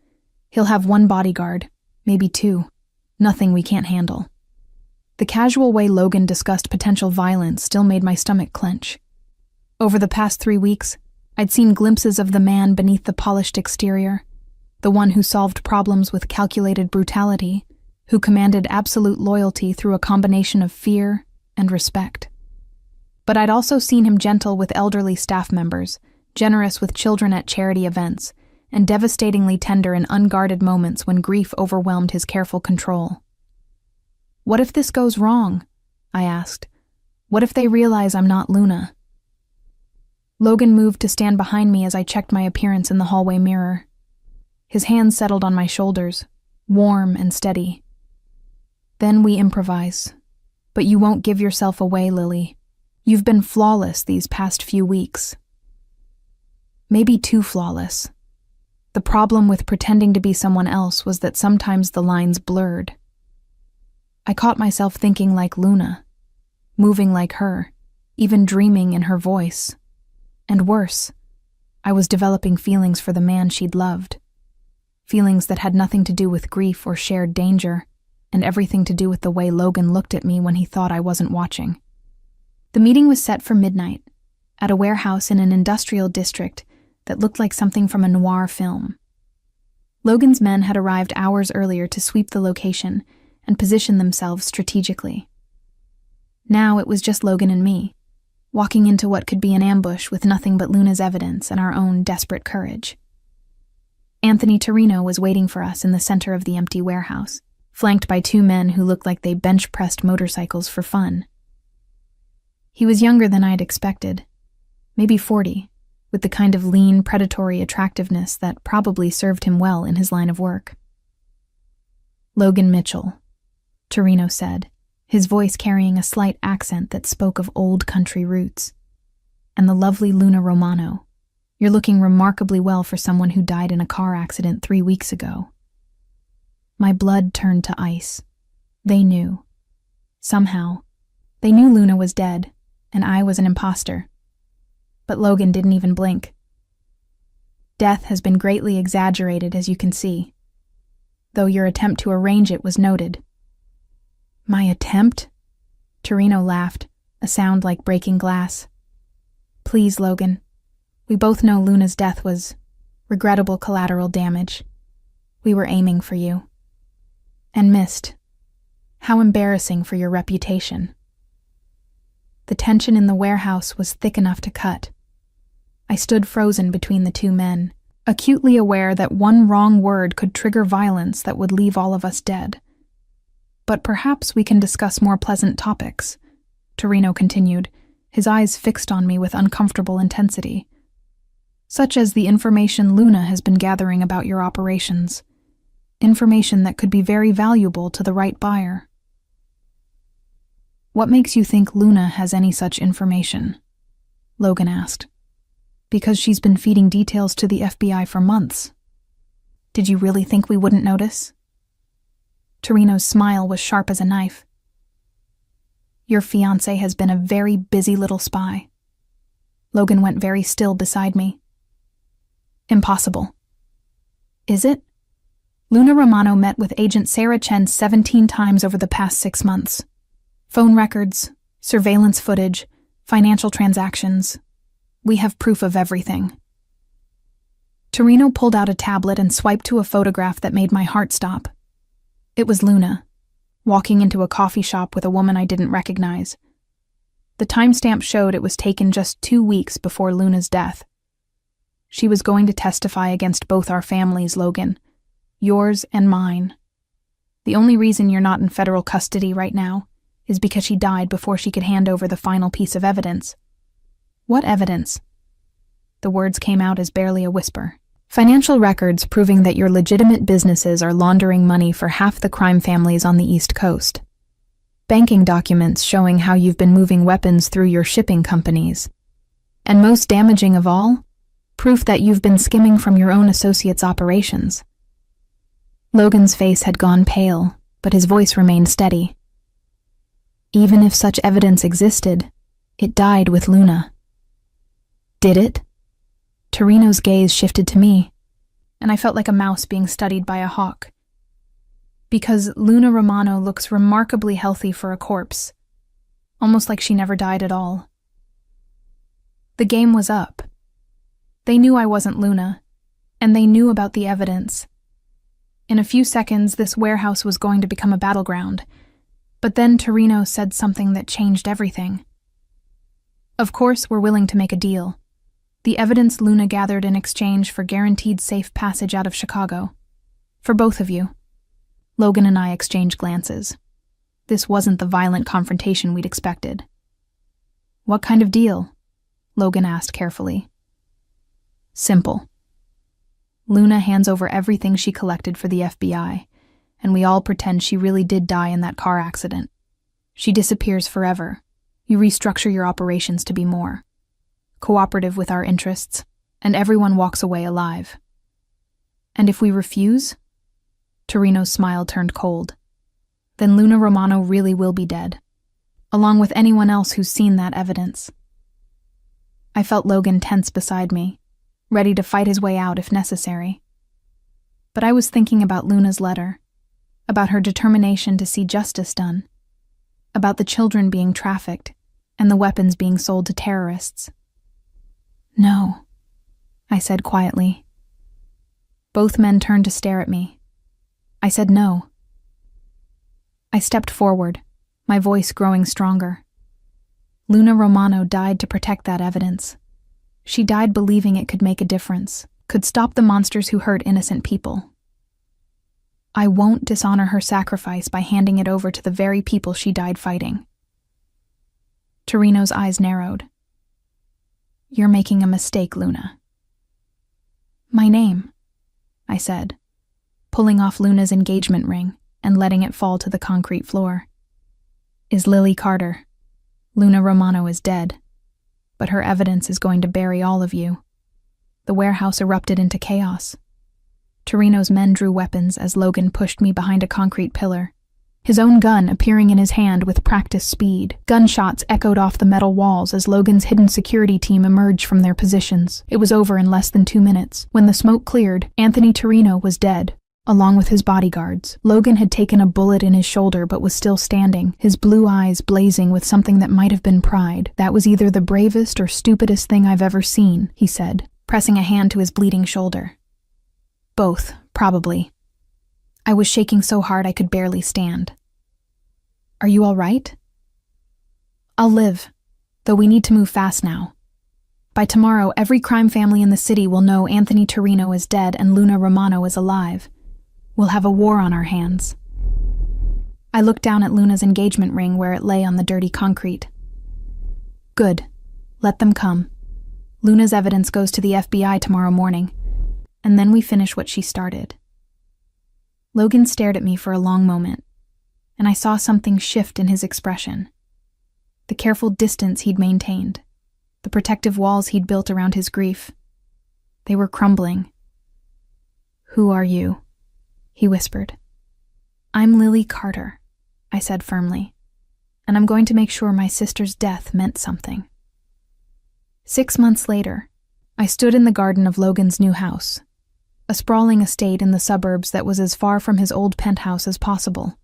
He'll have 1 bodyguard, maybe 2. Nothing we can't handle. The casual way Logan discussed potential violence still made my stomach clench. Over the past 3 weeks, I'd seen glimpses of the man beneath the polished exterior, the one who solved problems with calculated brutality, who commanded absolute loyalty through a combination of fear and respect. But I'd also seen him gentle with elderly staff members, generous with children at charity events, and devastatingly tender in unguarded moments when grief overwhelmed his careful control. What if this goes wrong? I asked. What if they realize I'm not Luna? Logan moved to stand behind me as I checked my appearance in the hallway mirror. His hands settled on my shoulders, warm and steady. Then we improvise. But you won't give yourself away, Lily. You've been flawless these past few weeks. Maybe too flawless. The problem with pretending to be someone else was that sometimes the lines blurred. I caught myself thinking like Luna, moving like her, even dreaming in her voice. And worse, I was developing feelings for the man she'd loved. Feelings that had nothing to do with grief or shared danger, and everything to do with the way Logan looked at me when he thought I wasn't watching. The meeting was set for midnight, at a warehouse in an industrial district that looked like something from a noir film. Logan's men had arrived hours earlier to sweep the location and position themselves strategically. Now it was just Logan and me, walking into what could be an ambush with nothing but Luna's evidence and our own desperate courage. Anthony Torino was waiting for us in the center of the empty warehouse, flanked by 2 men who looked like they bench-pressed motorcycles for fun. He was younger than I'd expected, maybe 40, with the kind of lean, predatory attractiveness that probably served him well in his line of work. Logan Mitchell, Torino said, his voice carrying a slight accent that spoke of old country roots. And the lovely Luna Romano. You're looking remarkably well for someone who died in a car accident 3 weeks ago. My blood turned to ice. They knew. Somehow, they knew Luna was dead, and I was an imposter. But Logan didn't even blink. Death has been greatly exaggerated, as you can see, though your attempt to arrange it was noted. My attempt? Torino laughed, a sound like breaking glass. Please, Logan. We both know Luna's death was regrettable collateral damage. We were aiming for you. And missed. How embarrassing for your reputation. The tension in the warehouse was thick enough to cut. I stood frozen between the 2 men, acutely aware that one wrong word could trigger violence that would leave all of us dead. But perhaps we can discuss more pleasant topics, Torino continued, his eyes fixed on me with uncomfortable intensity. Such as the information Luna has been gathering about your operations. Information that could be very valuable to the right buyer. What makes you think Luna has any such information? Logan asked. Because she's been feeding details to the FBI for months. Did you really think we wouldn't notice? Torino's smile was sharp as a knife. Your fiancé has been a very busy little spy. Logan went very still beside me. Impossible. Is it? Luna Romano met with Agent Sarah Chen 17 times over the past 6 months. Phone records, surveillance footage, financial transactions. We have proof of everything. Torino pulled out a tablet and swiped to a photograph that made my heart stop. It was Luna, walking into a coffee shop with a woman I didn't recognize. The timestamp showed it was taken just 2 weeks before Luna's death. She was going to testify against both our families, Logan. Yours and mine. The only reason you're not in federal custody right now is because she died before she could hand over the final piece of evidence. What evidence? The words came out as barely a whisper. Financial records proving that your legitimate businesses are laundering money for half the crime families on the East Coast. Banking documents showing how you've been moving weapons through your shipping companies. And most damaging of all, Proof that you've been skimming from your own associate's operations." Logan's face had gone pale, but his voice remained steady. "Even if such evidence existed, it died with Luna." "Did it?" Torino's gaze shifted to me, and I felt like a mouse being studied by a hawk. "Because Luna Romano looks remarkably healthy for a corpse, almost like she never died at all." The game was up. They knew I wasn't Luna, and they knew about the evidence. In a few seconds, this warehouse was going to become a battleground, but then Torino said something that changed everything. "Of course, we're willing to make a deal. The evidence Luna gathered in exchange for guaranteed safe passage out of Chicago. For both of you." Logan and I exchanged glances. This wasn't the violent confrontation we'd expected. "What kind of deal?" Logan asked carefully. "Simple. Luna hands over everything she collected for the FBI, and we all pretend she really did die in that car accident. She disappears forever. You restructure your operations to be more cooperative with our interests, and everyone walks away alive. And if we refuse?" Torino's smile turned cold. "Then Luna Romano really will be dead, along with anyone else who's seen that evidence." I felt Logan tense beside me, ready to fight his way out if necessary. But I was thinking about Luna's letter, about her determination to see justice done, about the children being trafficked and the weapons being sold to terrorists. "No," I said quietly. Both men turned to stare at me. I said no. I stepped forward, my voice growing stronger. Luna Romano died to protect that evidence. She died believing it could make a difference, could stop the monsters who hurt innocent people. I won't dishonor her sacrifice by handing it over to the very people she died fighting. Torino's eyes narrowed. "You're making a mistake, Luna." "My name," I said, pulling off Luna's engagement ring and letting it fall to the concrete floor, "is Lily Carter. Luna Romano is dead, but her evidence is going to bury all of you." The warehouse erupted into chaos. Torino's men drew weapons as Logan pushed me behind a concrete pillar, his own gun appearing in his hand with practiced speed. Gunshots echoed off the metal walls as Logan's hidden security team emerged from their positions. It was over in less than 2 minutes. When the smoke cleared, Anthony Torino was dead, along with his bodyguards. Logan had taken a bullet in his shoulder but was still standing, his blue eyes blazing with something that might have been pride. "That was either the bravest or stupidest thing I've ever seen," he said, pressing a hand to his bleeding shoulder. "Both, probably." I was shaking so hard I could barely stand. "Are you all right?" "I'll live, though we need to move fast now. By tomorrow, every crime family in the city will know Anthony Torino is dead and Luna Romano is alive. We'll have a war on our hands." I looked down at Luna's engagement ring where it lay on the dirty concrete. "Good. Let them come. Luna's evidence goes to the FBI tomorrow morning, and then we finish what she started." Logan stared at me for a long moment, and I saw something shift in his expression. The careful distance he'd maintained, the protective walls he'd built around his grief, they were crumbling. "Who are you?" he whispered. "I'm Lily Carter," I said firmly, "and I'm going to make sure my sister's death meant something." 6 months later, I stood in the garden of Logan's new house, a sprawling estate in the suburbs that was as far from his old penthouse as possible.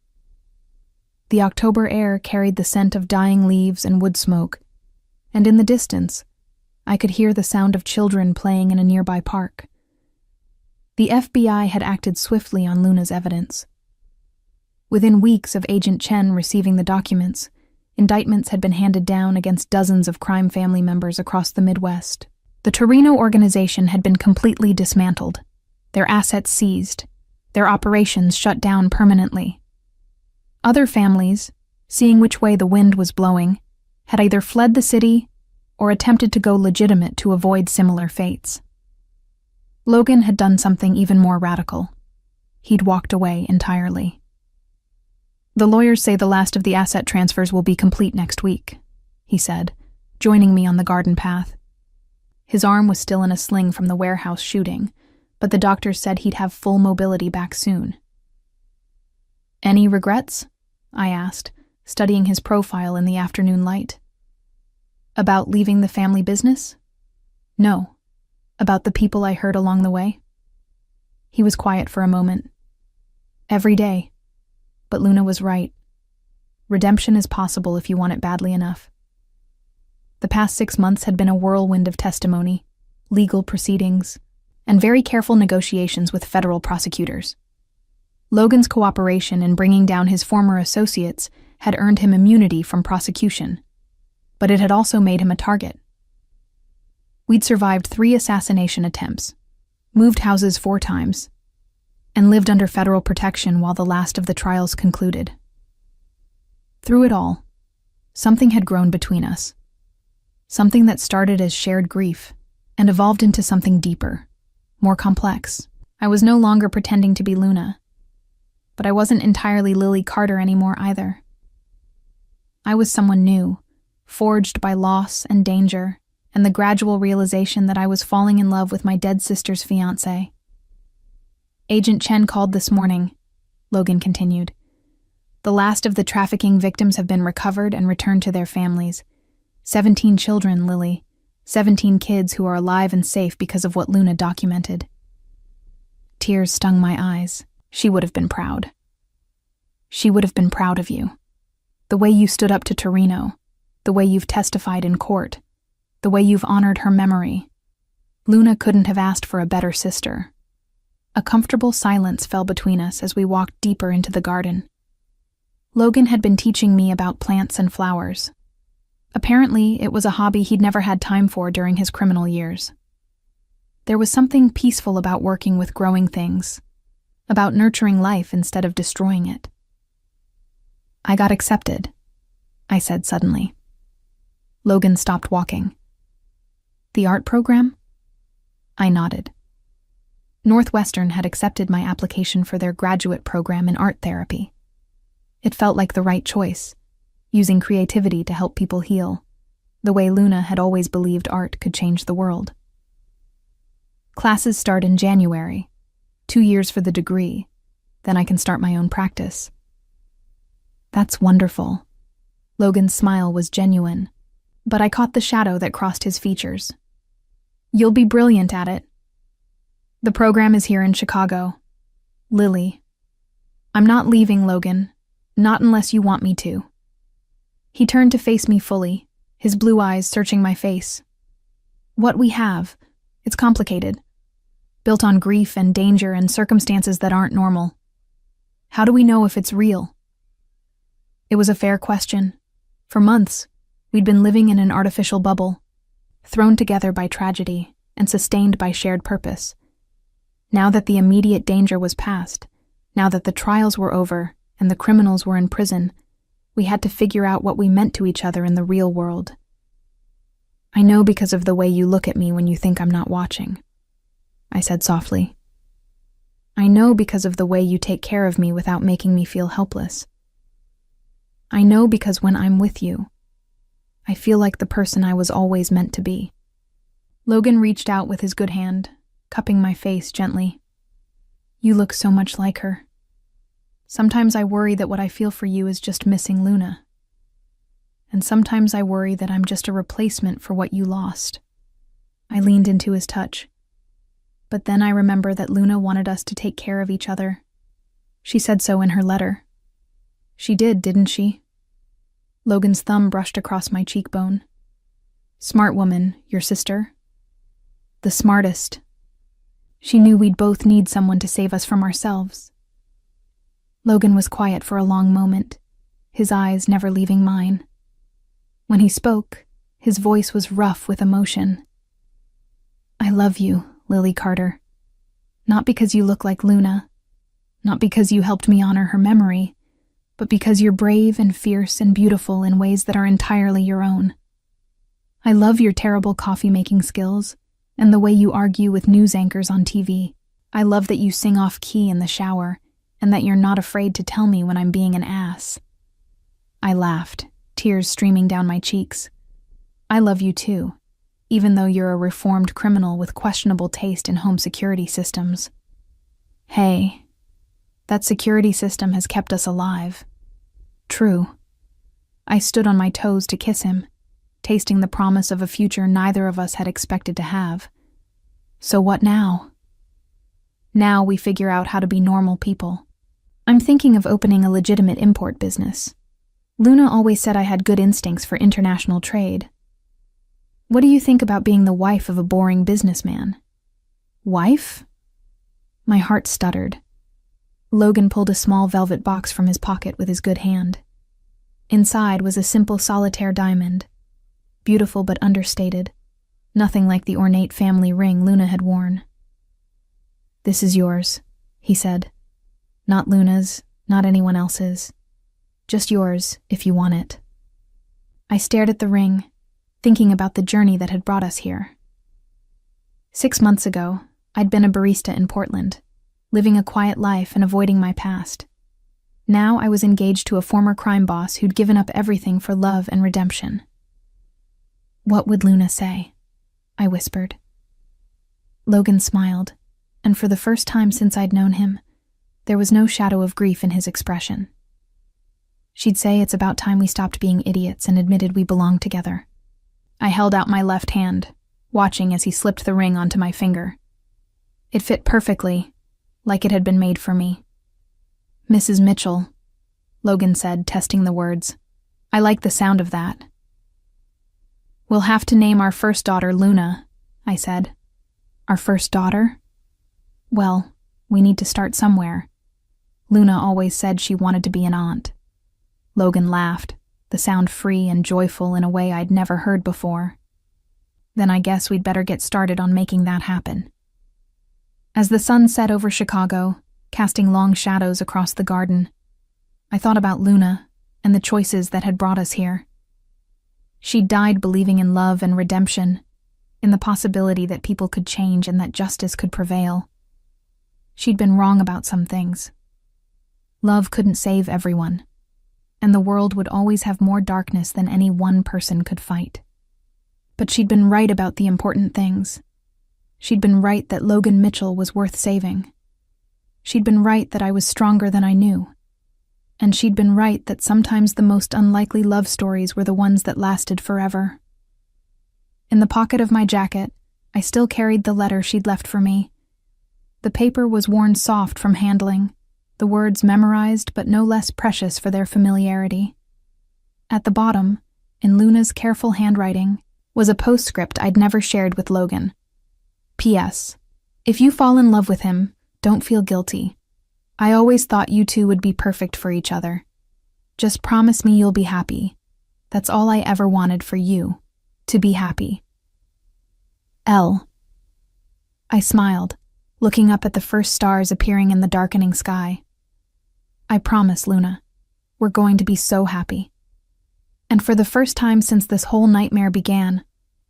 The October air carried the scent of dying leaves and wood smoke, and in the distance, I could hear the sound of children playing in a nearby park. The FBI had acted swiftly on Luna's evidence. Within weeks of Agent Chen receiving the documents, indictments had been handed down against dozens of crime family members across the Midwest. The Torino organization had been completely dismantled, their assets seized, their operations shut down permanently. Other families, seeing which way the wind was blowing, had either fled the city or attempted to go legitimate to avoid similar fates. Logan had done something even more radical. He'd walked away entirely. "The lawyers say the last of the asset transfers will be complete next week," he said, joining me on the garden path. His arm was still in a sling from the warehouse shooting, but the doctors said he'd have full mobility back soon. "Any regrets?" I asked, studying his profile in the afternoon light. "About leaving the family business?" "No." "About the people I hurt along the way?" He was quiet for a moment. "Every day. But Luna was right. Redemption is possible if you want it badly enough." The past 6 months had been a whirlwind of testimony, legal proceedings, and very careful negotiations with federal prosecutors. Logan's cooperation in bringing down his former associates had earned him immunity from prosecution, but it had also made him a target. We'd survived 3 assassination attempts, moved houses 4 times, and lived under federal protection while the last of the trials concluded. Through it all, something had grown between us. Something that started as shared grief and evolved into something deeper, more complex. I was no longer pretending to be Luna, but I wasn't entirely Lily Carter anymore either. I was someone new, forged by loss and danger and the gradual realization that I was falling in love with my dead sister's fiancé. "Agent Chen called this morning," Logan continued. "The last of the trafficking victims have been recovered and returned to their families. 17 children, Lily. 17 kids who are alive and safe because of what Luna documented." Tears stung my eyes. She would have been proud. She would have been proud of you. The way you stood up to Torino, the way you've testified in court, the way you've honored her memory. Luna couldn't have asked for a better sister. A comfortable silence fell between us as we walked deeper into the garden. Logan had been teaching me about plants and flowers. Apparently, it was a hobby he'd never had time for during his criminal years. There was something peaceful about working with growing things, about nurturing life instead of destroying it. "I got accepted," I said suddenly. Logan stopped walking. "The art program?" I nodded. Northwestern had accepted my application for their graduate program in art therapy. It felt like the right choice, using creativity to help people heal, the way Luna had always believed art could change the world. "Classes start in January, 2 years for the degree, then I can start my own practice." "That's wonderful." Logan's smile was genuine, but I caught the shadow that crossed his features. "You'll be brilliant at it. The program is here in Chicago. Lily. I'm not leaving, Logan, not unless you want me to." He turned to face me fully, his blue eyes searching my face. "What we have, it's complicated, built on grief and danger and circumstances that aren't normal. How do we know if it's real?" It was a fair question. For months, we'd been living in an artificial bubble, thrown together by tragedy and sustained by shared purpose. Now that the immediate danger was past, now that the trials were over and the criminals were in prison, we had to figure out what we meant to each other in the real world. "I know because of the way you look at me when you think I'm not watching," I said softly. "I know because of the way you take care of me without making me feel helpless. I know because when I'm with you, I feel like the person I was always meant to be." Logan reached out with his good hand, cupping my face gently. "You look so much like her. Sometimes I worry that what I feel for you is just missing Luna. And sometimes I worry that I'm just a replacement for what you lost." I leaned into his touch. But then I remember that Luna wanted us to take care of each other. She said so in her letter. She did, didn't she? Logan's thumb brushed across my cheekbone. "Smart woman, your sister?" "The smartest. She knew we'd both need someone to save us from ourselves." Logan was quiet for a long moment, his eyes never leaving mine. When he spoke, his voice was rough with emotion. "I love you, Lily Carter. Not because you look like Luna, not because you helped me honor her memory, but because you're brave and fierce and beautiful in ways that are entirely your own. I love your terrible coffee-making skills and the way you argue with news anchors on TV. I love that you sing off-key in the shower and that you're not afraid to tell me when I'm being an ass." I laughed, tears streaming down my cheeks. "I love you too. even though you're a reformed criminal with questionable taste in home security systems. Hey, that security system has kept us alive. True. I stood on my toes to kiss him, tasting the promise of a future neither of us had expected to have. So what now? Now we figure out how to be normal people. I'm thinking of opening a legitimate import business. Luna always said I had good instincts for international trade. What do you think about being the wife of a boring businessman? Wife? My heart stuttered. Logan pulled a small velvet box from his pocket with his good hand. Inside was a simple solitaire diamond. Beautiful but understated. Nothing like the ornate family ring Luna had worn. "This is yours," he said. "Not Luna's, not anyone else's. Just yours, if you want it." I stared at the ring, thinking about the journey that had brought us here. 6 months ago, I'd been a barista in Portland, living a quiet life and avoiding my past. Now I was engaged to a former crime boss who'd given up everything for love and redemption. "What would Luna say?" I whispered. Logan smiled, and for the first time since I'd known him, there was no shadow of grief in his expression. "She'd say it's about time we stopped being idiots and admitted we belonged together." I held out my left hand, watching as he slipped the ring onto my finger. It fit perfectly, like it had been made for me. "Mrs. Mitchell," Logan said, testing the words. "I like the sound of that." "We'll have to name our first daughter Luna," I said. "Our first daughter?" "Well, we need to start somewhere. Luna always said she wanted to be an aunt." Logan laughed, the sound free and joyful in a way I'd never heard before. "Then I guess we'd better get started on making that happen." As the sun set over Chicago, casting long shadows across the garden, I thought about Luna and the choices that had brought us here. She'd died believing in love and redemption, in the possibility that people could change and that justice could prevail. She'd been wrong about some things. Love couldn't save everyone, and the world would always have more darkness than any one person could fight. But she'd been right about the important things. She'd been right that Logan Mitchell was worth saving. She'd been right that I was stronger than I knew. And she'd been right that sometimes the most unlikely love stories were the ones that lasted forever. In the pocket of my jacket, I still carried the letter she'd left for me. The paper was worn soft from handling, the words memorized but no less precious for their familiarity. At the bottom, in Luna's careful handwriting, was a postscript I'd never shared with Logan. "P.S. If you fall in love with him, don't feel guilty. I always thought you two would be perfect for each other. Just promise me you'll be happy. That's all I ever wanted for you, to be happy. L." I smiled, looking up at the first stars appearing in the darkening sky. "I promise, Luna. We're going to be so happy." And for the first time since this whole nightmare began,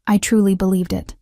I truly believed it.